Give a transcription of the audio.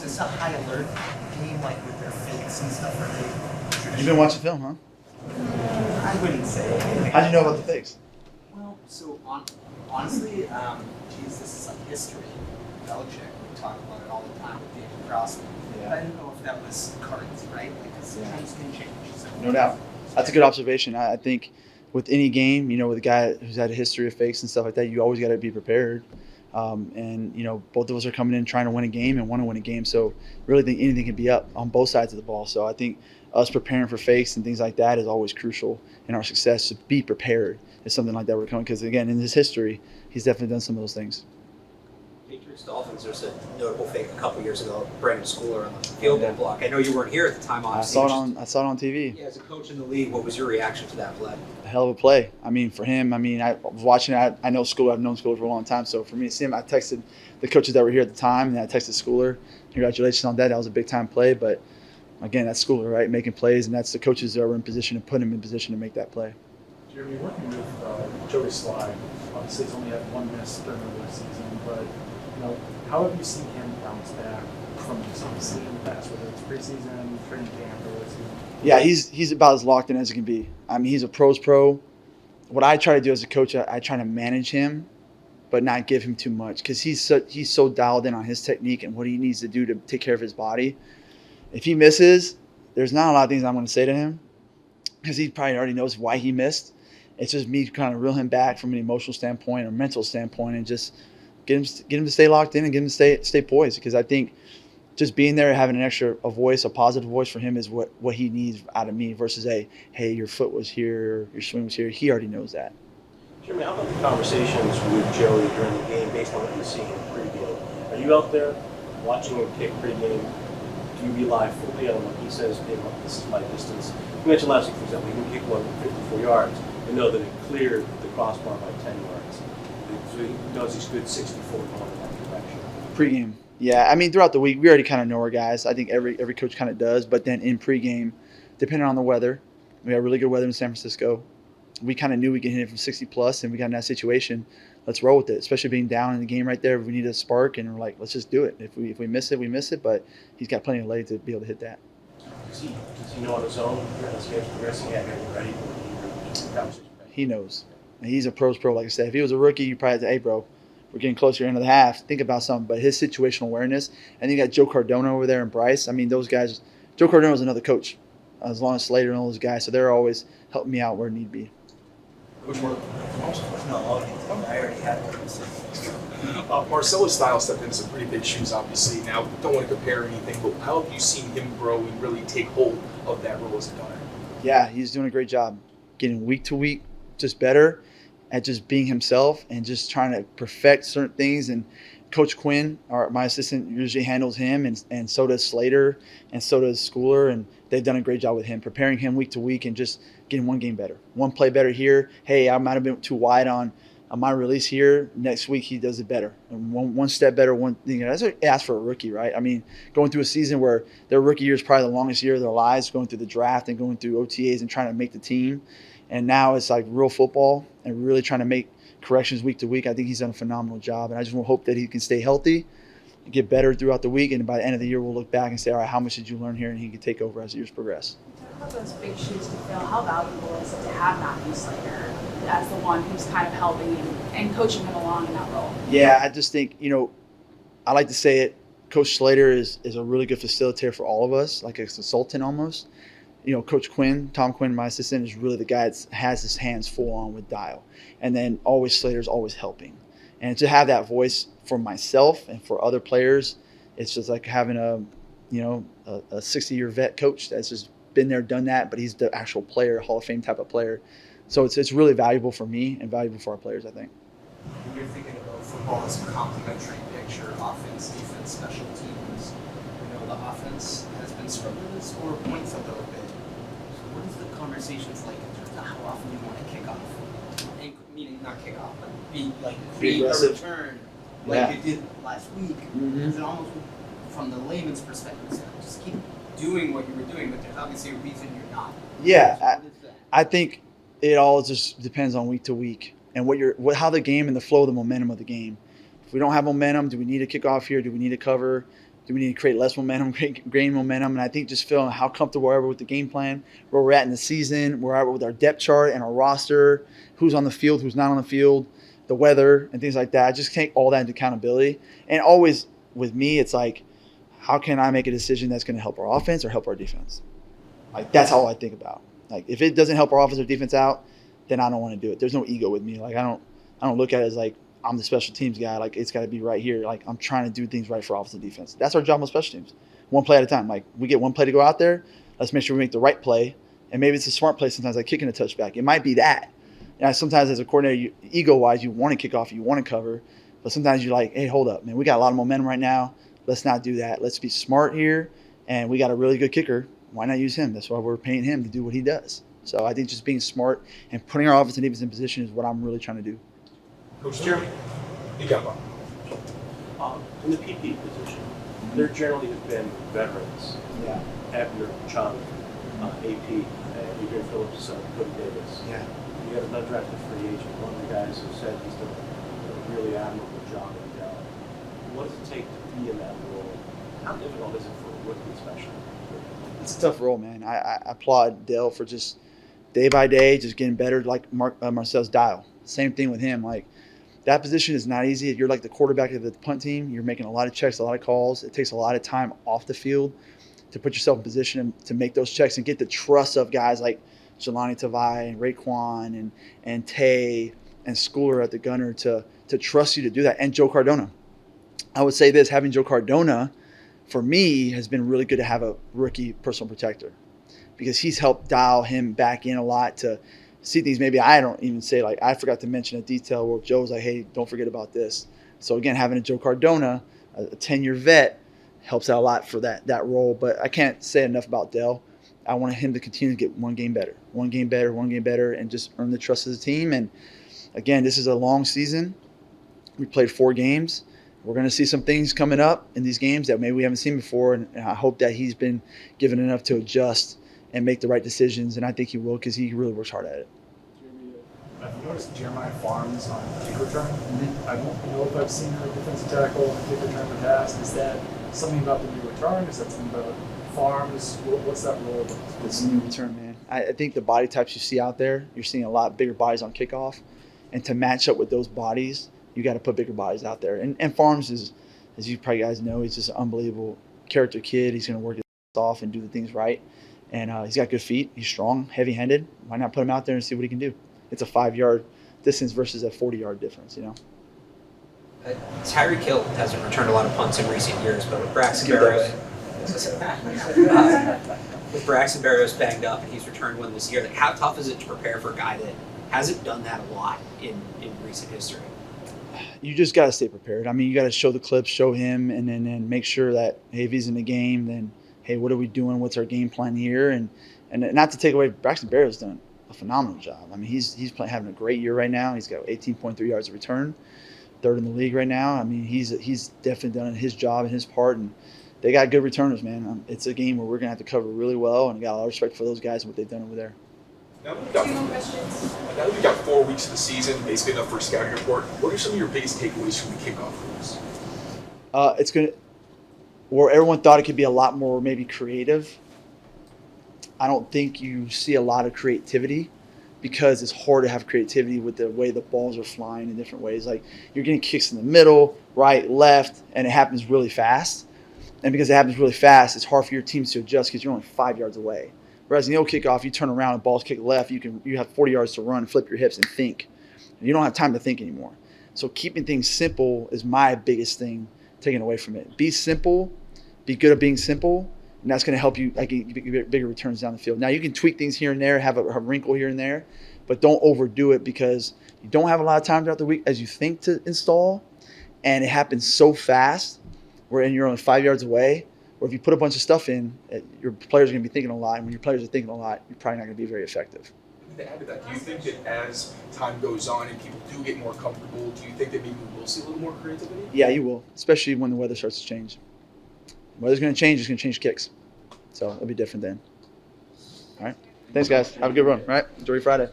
this a high alert game, like with their fakes and stuff? Are they You've been watching film, huh? I wouldn't say. How'd you know about the fakes? Well, so honestly, geez, this is like history. Belichick would talk about it all the time with David Crossman. Yeah. But I didn't know if that was current, right? Because trends can change. So. No doubt. That's a good observation. I think with any game, with a guy who's had a history of fakes and stuff like that, you always got to be prepared. And both of us are coming in trying to win a game and want to win a game. So really think anything can be up on both sides of the ball. So I think us preparing for fakes and things like that is always crucial in our success. To be prepared is something like that we're coming, because again, in his history, he's definitely done some of those things. Patriots Dolphins, there's a notable fake a couple years ago, Brandon Schooler on the field goal block. I know you weren't here at the time, obviously. I saw it on TV. Yeah, as a coach in the league, what was your reaction to that play? A hell of a play. I mean, for him, I was watching it. I know Schooler. I've known Schooler for a long time. So for me to see him, I texted the coaches that were here at the time, and I texted Schooler. Congratulations on that. That was a big-time play. But, again, that's Schooler, right, making plays, and that's the coaches that were in position to put him in position to make that play. Jeremy, working with Joey Sly, obviously he's only had one miss during the regular season, but how have you seen him bounce back from obviously in the past, whether it's preseason, training camp, or what's he? Yeah, he's about as locked in as he can be. I mean, he's a pro's pro. What I try to do as a coach, I try to manage him, but not give him too much, because he's so dialed in on his technique and what he needs to do to take care of his body. If he misses, there's not a lot of things I'm going to say to him, because he probably already knows why he missed. It's just me kind of reel him back from an emotional standpoint or mental standpoint, and just get him to stay locked in and get him to stay poised, because I think just being there, having a voice, a positive voice for him is what he needs out of me, versus hey, your foot was here, your swing was here. He already knows that. Jeremy, how about the conversations with Joey during the game based on what you're seeing in pregame? Are you out there watching him kick pregame? Do you rely fully on what he says, hey, look, this is my distance? You mentioned last week, for example, he can kick one 54 yards and know that it cleared the crossbar by 10 yards. So he knows he's good 64 going in that direction. Pregame. Yeah, I mean, throughout the week, we already kind of know our guys. I think every coach kind of does. But then in pregame, depending on the weather, we had really good weather in San Francisco. We kind of knew we could hit it from 60+, and we got in that situation. Let's roll with it, especially being down in the game right there. We need a spark, and we're like, let's just do it. If we miss it, we miss it. But he's got plenty of legs to be able to hit that. Does he know on his own, as game's progressing, yeah, you're ready for the conversation? He knows. And he's a pro's pro, like I said. If he was a rookie, you probably say, hey, bro, we're getting closer to the end of the half. Think about something. But his situational awareness, and you got Joe Cardona over there and Bryce. I mean, those guys, Joe Cardona's another coach, as long as Slater and all those guys. So they're always helping me out where need be. Coach Mark? No, I already had one to say. Marcelo Styles stepped into some pretty big shoes, obviously. Now, don't want to compare anything, but how have you seen him grow and really take hold of that role as a Donner? Yeah, he's doing a great job getting week to week just better at just being himself and just trying to perfect certain things. And Coach Quinn, my assistant, usually handles him, and so does Slater, and so does Schooler, and they've done a great job with him, preparing him week to week and just getting one game better. One play better here. Hey, I might have been too wide on my release here. Next week he does it better. And one step better. That's what you ask for a rookie, right? I mean, going through a season where their rookie year is probably the longest year of their lives, going through the draft and going through OTAs and trying to make the team. And now it's like real football and really trying to make corrections week to week. I think he's done a phenomenal job, and I just hope that he can stay healthy and get better throughout the week. And by the end of the year, we'll look back and say, all right, how much did you learn here? And he can take over as the years progress. Talk about those big shoes to fill. How valuable is it to have Matthew Slater as the one who's kind of helping and coaching him along in that role? Yeah, I just think, I like to say it, Coach Slater is a really good facilitator for all of us, like a consultant almost. Coach Quinn, Tom Quinn, my assistant, is really the guy that has his hands full on with dial. And then always Slater's always helping. And to have that voice for myself and for other players, it's just like having a 60-year vet coach that's just been there, done that, but he's the actual player, Hall of Fame type of player. So it's really valuable for me and valuable for our players, I think. When you're thinking about football as a complementary picture, offense, defense, special teams, the offense has been struggling to score points a little bit. What is the conversations like in terms of how often you want to kick off? Meaning not kick off, but create a return like you did last week. Mm-hmm. Is it almost, from the layman's perspective, just keep doing what you were doing, but there's obviously a reason you're not? Yeah, I think it all just depends on week to week and how the game and the flow, the momentum of the game. If we don't have momentum, do we need to kick off here? Do we need to cover? Do we need to create less momentum, gain momentum? And I think just feeling how comfortable we are with the game plan, where we're at in the season, where we're at with our depth chart and our roster, who's on the field, who's not on the field, the weather and things like that. I just take all that into accountability. And always with me, it's like, how can I make a decision that's going to help our offense or help our defense? Like, that's all I think about. Like, if it doesn't help our offense or defense out, then I don't want to do it. There's no ego with me. Like, I don't look at it as like I'm the special teams guy. Like, it's got to be right here. Like, I'm trying to do things right for offense and defense. That's our job on special teams. One play at a time. Like, we get one play to go out there. Let's make sure we make the right play. And maybe it's a smart play sometimes, like kicking a touchback. It might be that. And sometimes as a coordinator, ego-wise, you want to kick off, you want to cover. But sometimes you're like, hey, hold up, man. We got a lot of momentum right now. Let's not do that. Let's be smart here. And we got a really good kicker. Why not use him? That's why we're paying him to do what he does. So I think just being smart and putting our offense and defense in position is what I'm really trying to do. Coach Jeremy, you got one. In the PP position, there generally have been veterans. Yeah. Ebner, Chung, AP, Adrian Phillips, Cody Davis. Yeah. You got an undrafted free agent, one of the guys who said he's done a really admirable job in Dell. What does it take to be in that role? How difficult is it for a rookie especially? It's a tough role, man. I applaud Dell for just day by day, just getting better like Marcel's dial. Same thing with him. Like, that position is not easy. You're like the quarterback of the punt team. You're making a lot of checks, a lot of calls. It takes a lot of time off the field to put yourself in position to make those checks and get the trust of guys like Jelani Tavai and Raekwon and Tay and Schooler at the gunner to trust you to do that. And Joe Cardona. I would say this, having Joe Cardona, for me, has been really good to have a rookie personal protector because he's helped dial him back in a lot to see things maybe I don't even say. Like, I forgot to mention a detail where Joe's like, hey, don't forget about this. So, again, having a Joe Cardona, a 10-year vet, helps out a lot for that role. But I can't say enough about Dell. I want him to continue to get one game better, and just earn the trust of the team. And, again, this is a long season. We played 4 games. We're going to see some things coming up in these games that maybe we haven't seen before, and I hope that he's been given enough to adjust and make the right decisions, and I think he will because he really works hard at it. Have you noticed Jeremiah Farms on kick return? I don't know if I've seen a defensive tackle on kick return in the past. Is that something about the new return? Is that something about Farms? What's that role? It's a new return, man. I think the body types you see out there, you're seeing a lot bigger bodies on kickoff, and to match up with those bodies, you got to put bigger bodies out there. And Farms is, as you probably guys know, he's just an unbelievable character kid. He's going to work his ass off and do the things right. And he's got good feet. He's strong, heavy-handed. Why not put him out there and see what he can do? It's a 5-yard distance versus a 40-yard difference, you know? Tyreek Hill hasn't returned a lot of punts in recent years, but with Braxton Berrios, banged up and he's returned one this year, like, how tough is it to prepare for a guy that hasn't done that a lot in recent history? You just got to stay prepared. I mean, you got to show the clips, show him, and then make sure that, hey, if he's in the game, then, hey, what are we doing? What's our game plan here? And not to take away, Braxton Berrios done a phenomenal job. I mean, he's having a great year right now. He's got 18.3 yards of return, 3rd in the league right now. I mean, he's definitely done his job and his part, and they got good returners, man. It's a game where we're going to have to cover really well, and I got a lot of respect for those guys and what they've done over there. Now that we've got 4 weeks of the season, basically enough for a scouting report, what are some of your biggest takeaways from the kickoff rules? It's going to – where everyone thought it could be a lot more maybe creative, I don't think you see a lot of creativity because it's hard to have creativity with the way the balls are flying in different ways. Like, you're getting kicks in the middle, right, left, and it happens really fast. And because it happens really fast, it's hard for your teams to adjust because you're only 5 yards away. Whereas in the old kickoff, you turn around and balls kick left, you have 40 yards to run, flip your hips, and think. You don't have time to think anymore. So keeping things simple is my biggest thing taken away from it. Be simple, be good at being simple, and that's going to help you get bigger returns down the field. Now, you can tweak things here and there, have a wrinkle here and there, but don't overdo it because you don't have a lot of time throughout the week as you think to install, and it happens so fast where you're only 5 yards away. Or if you put a bunch of stuff in, your players are going to be thinking a lot. And when your players are thinking a lot, you're probably not going to be very effective. To add to that, do you think that as time goes on and people do get more comfortable, do you think that maybe we will see a little more creativity? Yeah, you will, especially when the weather starts to change. The weather's going to change. It's going to change kicks. So it'll be different then. All right. Thanks, guys. Have a good run. All right. Enjoy your Friday.